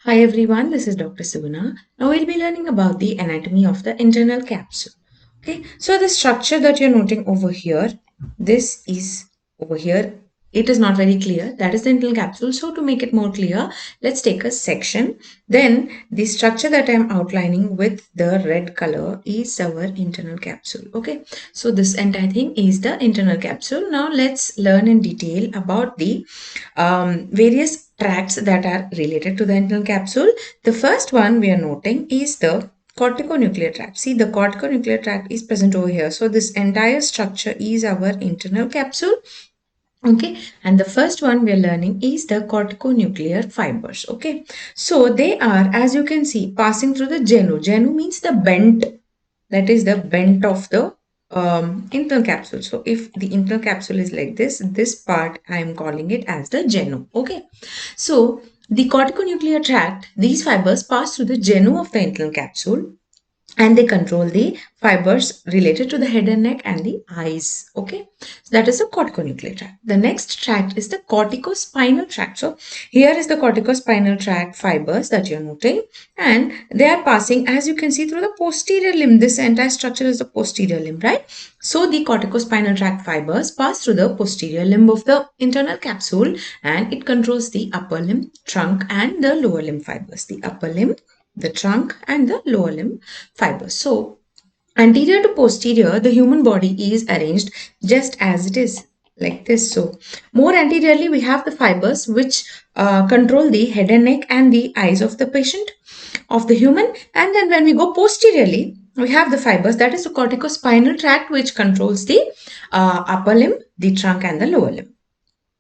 Hi everyone, this is Dr. Suguna. Now we'll be learning about the anatomy of the internal capsule. Okay, so the structure that you're noting over here, this is over here. It is not very clear. That is the internal capsule. So to make it more clear, let's take a section. Then the structure that I'm outlining with the red color is our internal capsule. Okay, so this entire thing is the internal capsule. Now let's learn in detail about the various tracts that are related to the internal capsule. The first one we are noting is the corticonuclear tract. See, the corticonuclear tract is present over here. So this entire structure is our internal capsule. Okay, and the first one we are learning is the corticonuclear fibers. Okay, so they are, as you can see, passing through the genu. Genu means the bent, that is the bent of the internal capsule. So if the internal capsule is like this part I am calling it as the genu. Okay, so the corticonuclear tract, these fibers pass through the genu of the internal capsule and they control the fibers related to the head and neck and the eyes. Okay, so that is the corticonuclear tract. The next tract is the corticospinal tract. So here is the corticospinal tract fibers that you're noting, and they are passing, as you can see, through the posterior limb. This entire structure is the posterior limb, right? So the corticospinal tract fibers pass through the posterior limb of the internal capsule and it controls the upper limb, trunk and the lower limb fibers. The upper limb, the trunk and the lower limb fibers. So anterior to posterior, the human body is arranged just as it is, like this. So more anteriorly, we have the fibers which control the head and neck and the eyes of the patient, of the human. And then when we go posteriorly, we have the fibers, that is the corticospinal tract, which controls the upper limb, the trunk and the lower limb.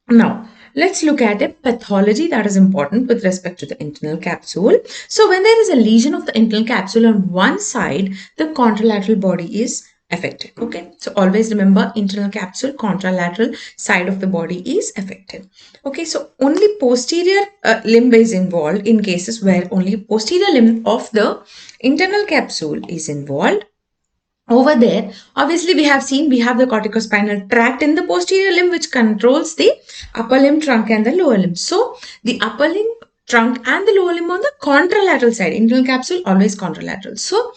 Now, let's look at a pathology that is important with respect to the internal capsule. So, when there is a lesion of the internal capsule on one side, the contralateral body is affected. Okay, so always remember, internal capsule, contralateral side of the body is affected. Okay, so only posterior limb is involved in cases where only posterior limb of the internal capsule is involved. Over there, obviously we have seen we have the corticospinal tract in the posterior limb which controls the upper limb, trunk and the lower limb. So the upper limb, trunk and the lower limb on the contralateral side. Internal capsule always contralateral. So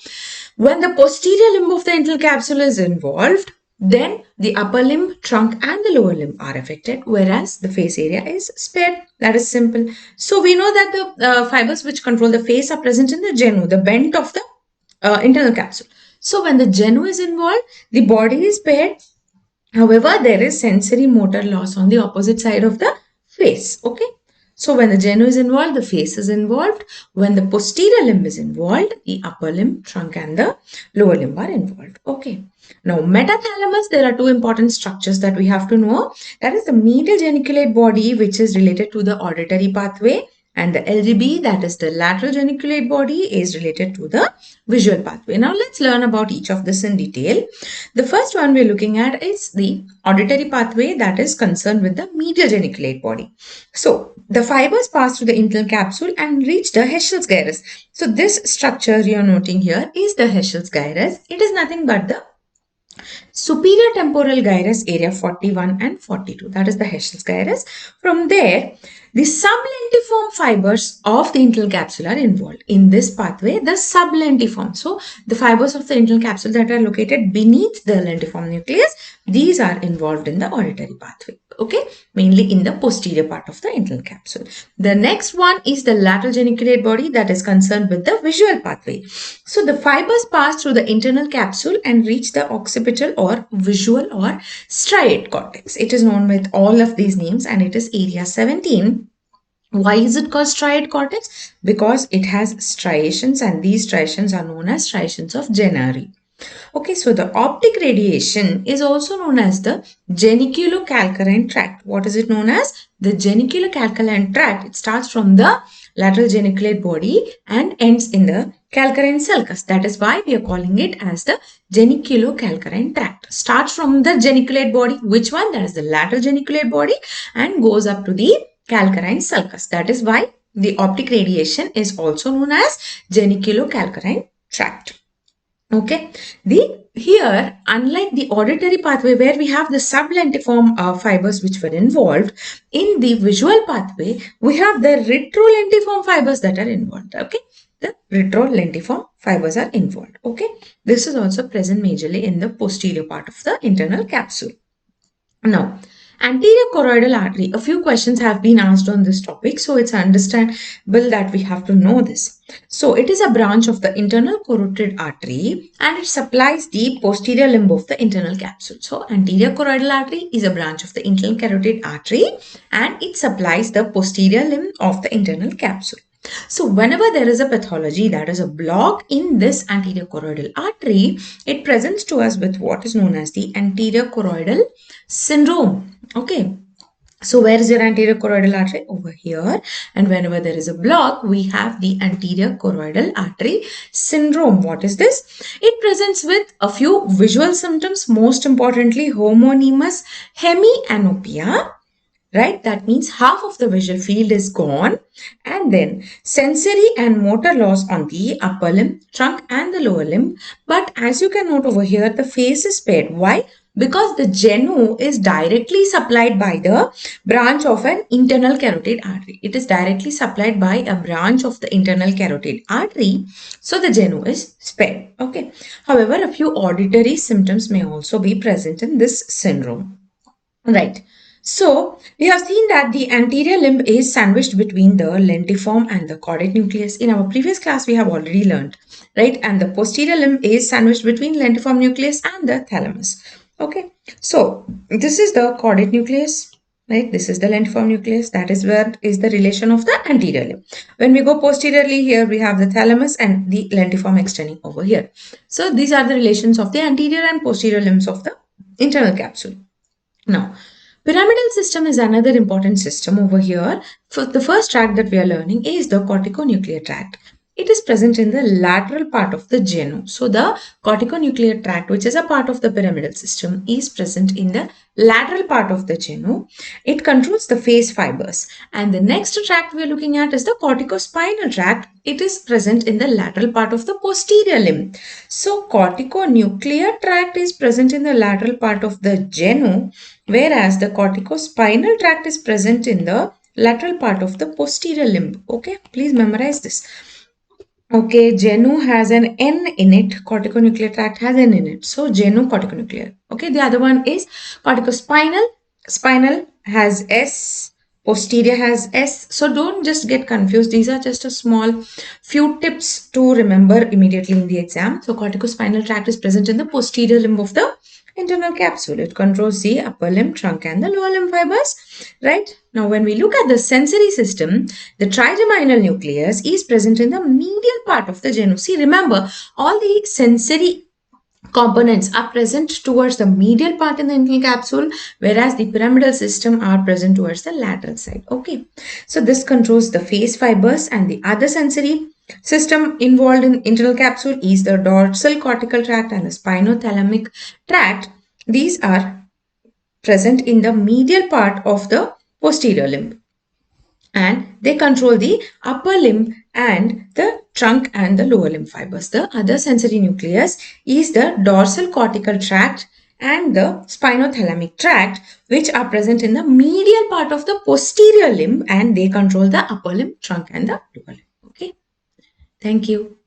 when the posterior limb of the internal capsule is involved, then the upper limb, trunk and the lower limb are affected, whereas the face area is spared. That is simple. So we know that the fibers which control the face are present in the genu, the bent of the internal capsule. So when the genu is involved, the body is paired. However, there is sensory motor loss on the opposite side of the face. Okay. So when the genu is involved, the face is involved. When the posterior limb is involved, the upper limb, trunk and the lower limb are involved. Okay. Now, metathalamus, there are two important structures that we have to know. That is the medial geniculate body, which is related to the auditory pathway, and the LGB, that is the lateral geniculate body, is related to the visual pathway. Now let's learn about each of this in detail. The first one we're looking at is the auditory pathway, that is concerned with the medial geniculate body. So the fibers pass through the internal capsule and reach the Heschel's gyrus. So this structure you're noting here is the Heschel's gyrus. It is nothing but the superior temporal gyrus area 41 and 42. That is the Heschel's gyrus. From there, the sublentiform fibers of the internal capsule are involved. In this pathway, the sublentiform. So, the fibers of the internal capsule that are located beneath the lentiform nucleus, these are involved in the auditory pathway. Okay, mainly in the posterior part of the internal capsule. The next one is the lateral geniculate body, that is concerned with the visual pathway. So, the fibers pass through the internal capsule and reach the occipital or visual or striate cortex. It is known with all of these names and it is area 17. Why is it called striate cortex? Because it has striations and these striations are known as striations of Jenner. Okay, so the optic radiation is also known as the geniculocalcarine tract. What is it known as? The geniculocalcarine tract. It starts from the lateral geniculate body and ends in the calcarine sulcus. That is why we are calling it as the geniculocalcarine tract. Starts from the geniculate body. Which one? That is the lateral geniculate body and goes up to the calcarine sulcus. That is why the optic radiation is also known as geniculocalcarine tract. Okay, the here, unlike the auditory pathway where we have the sublentiform fibers which were involved, in the visual pathway, we have the retrolentiform fibers that are involved. Okay, the retrolentiform fibers are involved. Okay, this is also present majorly in the posterior part of the internal capsule. Now, anterior choroidal artery, a few questions have been asked on this topic, so it's understandable that we have to know this. So, it is a branch of the internal carotid artery and it supplies the posterior limb of the internal capsule. So, anterior choroidal artery is a branch of the internal carotid artery and it supplies the posterior limb of the internal capsule. So whenever there is a pathology, that is a block in this anterior choroidal artery, it presents to us with what is known as the anterior choroidal syndrome. Okay. So where is your anterior choroidal artery? Over here. And whenever there is a block, we have the anterior choroidal artery syndrome. What is this? It presents with a few visual symptoms, most importantly, homonymous hemianopia. Right, that means half of the visual field is gone, and then sensory and motor loss on the upper limb, trunk and the lower limb. But as you can note over here, the face is spared. Why? Because the genu is directly supplied by the branch of an internal carotid artery. It is directly supplied by a branch of the internal carotid artery, so the genu is spared. Okay. However, a few auditory symptoms may also be present in this syndrome. Right. So, we have seen that the anterior limb is sandwiched between the lentiform and the caudate nucleus. In our previous class, we have already learned, right? And the posterior limb is sandwiched between lentiform nucleus and the thalamus. Okay. So, this is the caudate nucleus, right? This is the lentiform nucleus. That is where is the relation of the anterior limb. When we go posteriorly, here we have the thalamus and the lentiform extending over here. So, these are the relations of the anterior and posterior limbs of the internal capsule. Now, pyramidal system is another important system over here. For the first tract that we are learning is the corticonuclear tract. It is present in the lateral part of the genu. So the corticonuclear tract, which is a part of the pyramidal system, is present in the lateral part of the genu. It controls the face fibers. And the next tract we are looking at is the corticospinal tract. It is present in the lateral part of the posterior limb. So corticonuclear tract is present in the lateral part of the genu, whereas the corticospinal tract is present in the lateral part of the posterior limb. Okay, please memorize this. Okay, genu has an N in it. Corticonuclear tract has N in it. So, genu corticonuclear. Okay, the other one is corticospinal. Spinal has S. Posterior has S. So, don't just get confused. These are just a small few tips to remember immediately in the exam. So, corticospinal tract is present in the posterior limb of the internal capsule. It controls the upper limb, trunk and the lower limb fibers. Right? Now, when we look at the sensory system, the trigeminal nucleus is present in the medial part of the genu. See, remember, all the sensory components are present towards the medial part in the internal capsule, whereas the pyramidal system are present towards the lateral side. Okay, so this controls the face fibers, and the other sensory system involved in internal capsule is the dorsal cortical tract and the spinothalamic tract. These are present in the medial part of the posterior limb, and they control the upper limb and the trunk and the lower limb fibers. The other sensory nucleus is the dorsal cortical tract and the spinothalamic tract, which are present in the medial part of the posterior limb, and they control the upper limb, trunk and the lower limb. Okay, thank you.